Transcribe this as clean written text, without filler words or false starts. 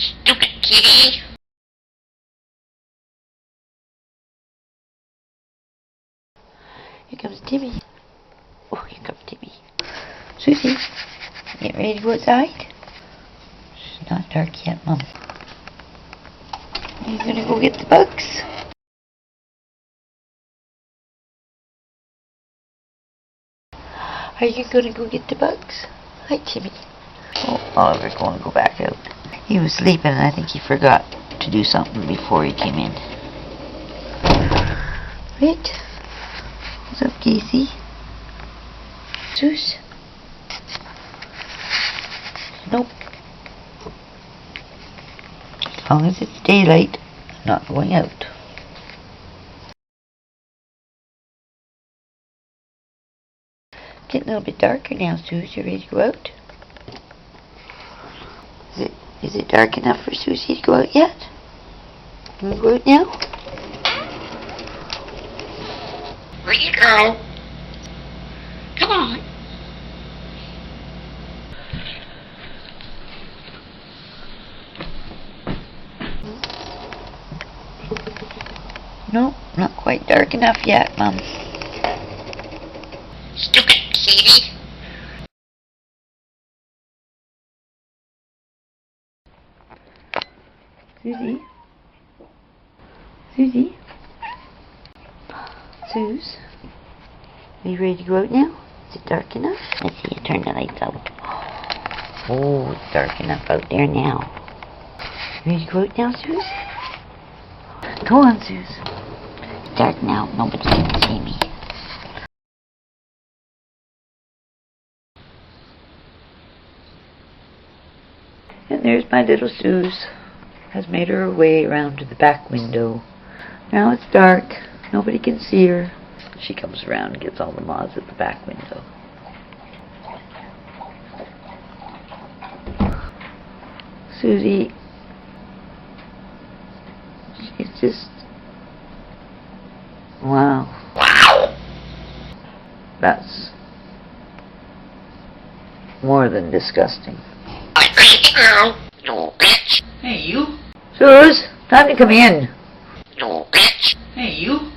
Stupid kitty. Here comes Timmy. Oh, here comes Timmy. Susie, get ready to go outside? It's not dark yet, Mom. Are you gonna go get the bugs? Are you gonna go get the bugs? Hi, Timmy. Oh, Oliver's going to go back out. He was sleeping and I think he forgot to do something before he came in. Right? What's up, Casey? Zeus? Nope. As long as it's daylight, I'm not going out. Getting a little bit darker now, Zeus. You ready to go out? Is it dark enough for Susie to go out yet? Can we go out now? Where you go? Come on. No, not quite dark enough yet, Mom. Stupid kitty. Susie? Susie? Suze? Are you ready to go out now? Is it dark enough? Let's see, turn the lights out. Oh, it's dark enough out there now. Ready to go out now, Suze? Go on, Suze. It's dark now. Nobody can see me. And there's my little Suze. Has made her way around to the back window. Now it's dark. Nobody can see her. She comes around and gets all the moths at the back window. Susie, she's just... Wow. That's more than disgusting. I'm ready to go. You bitch. Hey, you. Suze, time to come in. You bitch. Hey, you.